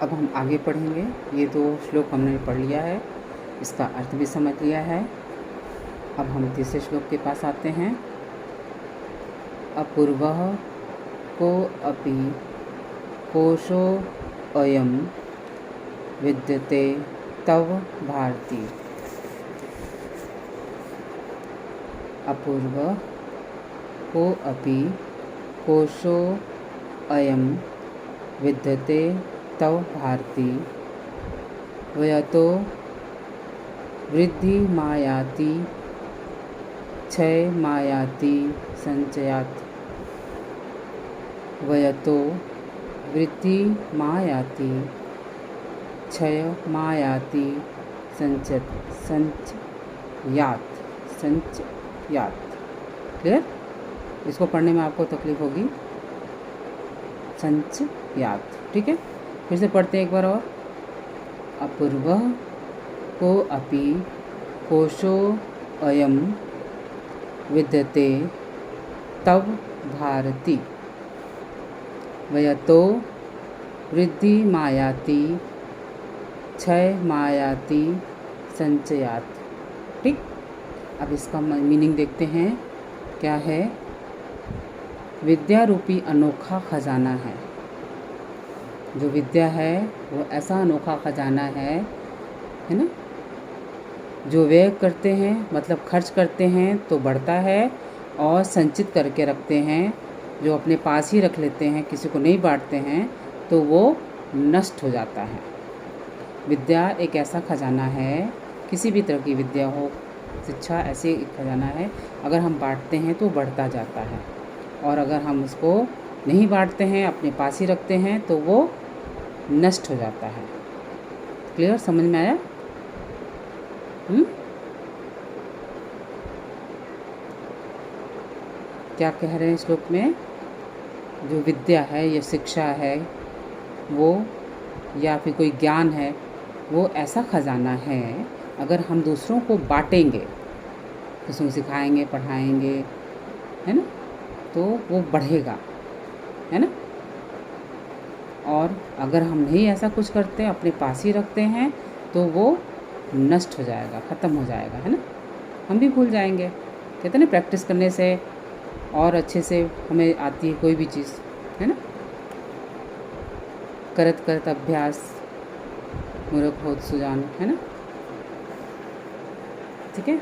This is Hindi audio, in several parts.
अब हम आगे पढ़ेंगे। ये 2 श्लोक हमने पढ़ लिया है, इसका अर्थ भी समझ लिया है। अब हम तीसरे श्लोक के पास आते हैं। अपूर्वः को अपि कोशो अयम विद्यते तव भारती। अपूर्वः को अपि कोशो अयम विद्यते तव भारती। वयतो वृद्धि मायाति क्षय मायाति संचयात्। वयतो वृद्धि मायाति क्षय मायाति संचयात्। क्लियर? इसको पढ़ने में आपको तकलीफ होगी। संचयात्, ठीक है। फिर से पढ़ते हैं एक बार और। अपूर्वः को अपि कोशो अयम विद्यते तव भारती। वयतो वृद्धि मायाति क्षय मायाति संचयात्। ठीक, अब इसका मीनिंग देखते हैं क्या है। विद्या रूपी अनोखा खजाना है। जो विद्या है वो ऐसा अनोखा खजाना है ना। जो व्यय करते हैं मतलब खर्च करते हैं तो बढ़ता है, और संचित करके रखते हैं, जो अपने पास ही रख लेते हैं, किसी को नहीं बांटते हैं, तो वो नष्ट हो जाता है। विद्या एक ऐसा खजाना है, किसी भी तरह की विद्या हो, शिक्षा ऐसे एक खजाना है, अगर हम बांटते हैं तो बढ़ता जाता है, और अगर हम उसको नहीं बांटते हैं, अपने पास ही रखते हैं, तो वो नष्ट हो जाता है। क्लियर? समझ में आया? क्या कह रहे हैं श्लोक में? जो विद्या है या शिक्षा है वो, या फिर कोई ज्ञान है, वो ऐसा खजाना है, अगर हम दूसरों को बांटेंगे, किसी को सिखाएंगे, पढ़ाएंगे, है ना, तो वो बढ़ेगा, है ना। और अगर हम नहीं ऐसा कुछ करते, अपने पास ही रखते हैं, तो वो नष्ट हो जाएगा, ख़त्म हो जाएगा, है ना। हम भी भूल जाएंगे। कहते हैं ना, प्रैक्टिस करने से और अच्छे से हमें आती है कोई भी चीज़, है ना। करत करत अभ्यास मूर्ख होत सुजान, है ना। ठीक है,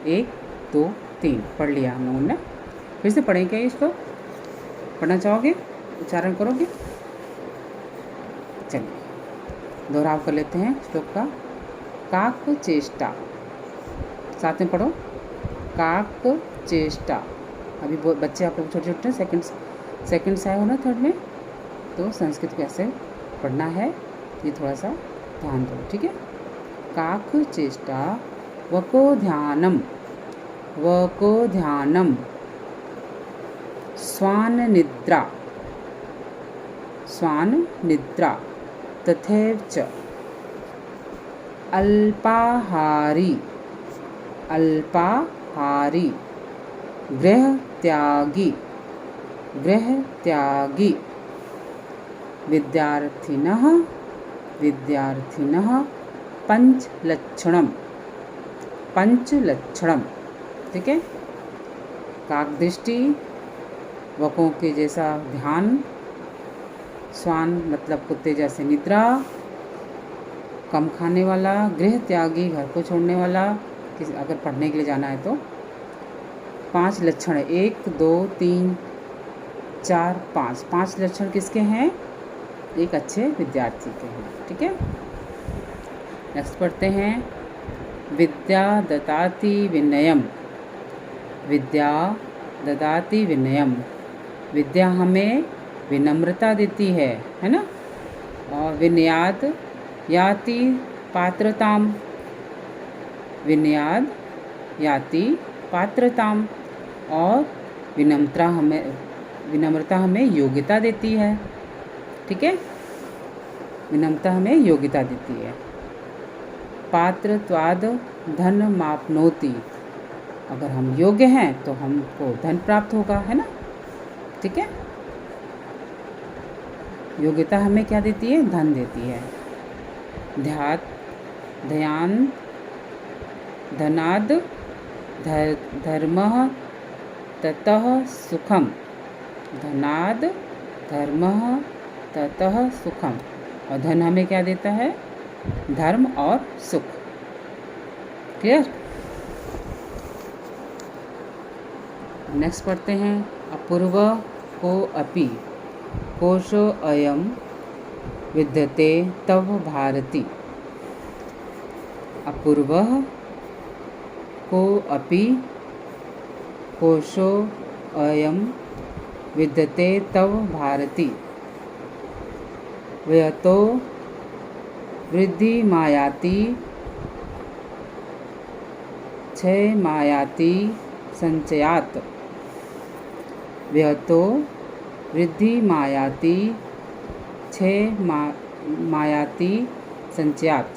1 2 3 पढ़ लिया हम लोगों ने। फिर से पढ़ेंगे इसको। पढ़ना चाहोगे? उच्चारण करोगे? चलिए दोहराव कर लेते हैं श्लोक का। काक चेष्टा, साथ में पढ़ो। काक चेष्टा। अभी बच्चे आप लोग छोटे छोटे सेकंड्स आए हो ना थर्ड में, तो संस्कृत कैसे पढ़ना है ये थोड़ा सा ध्यान दो, ठीक है। काक चेष्टा वको ध्यानम, वको ध्यानम स्वान निद्रा, स्वान निद्रा तथैव च अल्पाहारी, अल्पाहारी गृह त्यागी, गृह त्यागी विद्यार्थिनः, विद्यार्थिनः पंचलक्षणम, पंचलक्षणम, ठीक है। काकदृष्टि, वकों के जैसा ध्यान, स्वान मतलब कुत्ते जैसे निद्रा, कम खाने वाला, गृह त्यागी घर को छोड़ने वाला, किसी अगर पढ़ने के लिए जाना है तो। 5 लक्षण, 1 2 3 4 5, 5 लक्षण किसके हैं? एक अच्छे विद्यार्थी के हैं, ठीक है। नेक्स्ट पढ़ते हैं। विद्या ददाति विनयम, विद्या ददाति विनयम, विद्या हमें विनम्रता देती है ना। और विनयाद याति पात्रताम, विनयाद याति पात्रताम, और विनम्रता हमें योग्यता देती है, ठीक है। विनम्रता हमें योग्यता देती है। पात्रत्वाद धन मापनोति, अगर हम योग्य हैं तो हमको धन प्राप्त होगा, है ना, ठीक है। योग्यता हमें क्या देती है? धन देती है। ध्यात, ध्यान, धनाद, धर्मः, ततः सुखम। धनाद, धर्मः, ततः सुखम। और धन हमें क्या देता है? धर्म और सुख। क्लियर? नेक्स्ट पढ़ते हैं। अपूर्व को अपि कोशो अयम विद्यते तव भारती। अपूर्व को अपि कोशो अयम विद्यते तव भारती। व्यतो वृद्धि मायाति क्षय मायाति संचयात्। व्यतो वृद्धि मायाति क्षय मायाति संचयात्।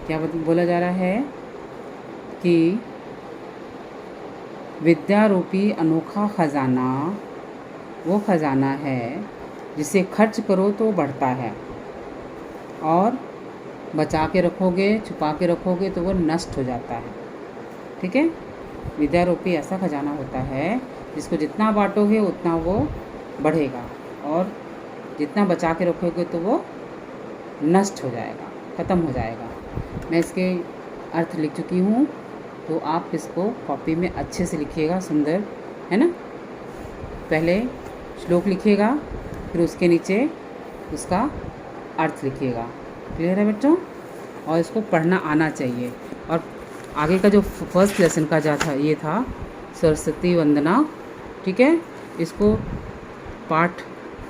क्या बोला जा रहा है कि विद्या रूपी अनोखा खजाना वो खजाना है जिसे खर्च करो तो बढ़ता है, और बचा के रखोगे, छुपा के रखोगे तो वो नष्ट हो जाता है। ठीक है? विद्या रूपी ऐसा खजाना होता है जिसको जितना बांटोगे उतना वो बढ़ेगा, और जितना बचा के रखोगे तो वो नष्ट हो जाएगा, ख़त्म हो जाएगा। मैं इसके अर्थ लिख चुकी हूँ, तो आप इसको कॉपी में अच्छे से लिखिएगा, सुंदर है ना। पहले श्लोक लिखिएगा, फिर उसके नीचे उसका अर्थ लिखिएगा। क्लियर है बच्चों? और इसको पढ़ना आना चाहिए। और आगे का जो फर्स्ट लेसन का जो था ये था सरस्वती वंदना। ठीक है? इसको पाठ,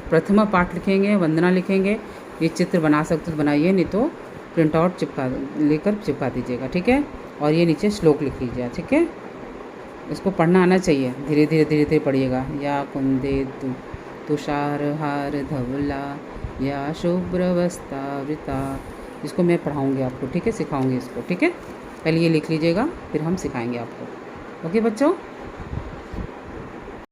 प्रथमा पाठ लिखेंगे, वंदना लिखेंगे। ये चित्र बना सकते तो बनाइए, नहीं तो प्रिंट आउट लेकर चिपका दीजिएगा। ठीक है? और ये नीचे श्लोक लिख लीजिए। ठीक है? इसको पढ़ना आना चाहिए। धीरे धीरे धीरे धीरे पढ़िएगा। या कुंदे तुषारहार धवला या शुभ्रवस्त्रावृता। इसको मैं पढ़ाऊँगी आपको। ठीक है? सिखाऊंगी इसको। ठीक है? पहले ये लिख लीजिएगा, फिर हम सिखाएंगे आपको। ओके बच्चों?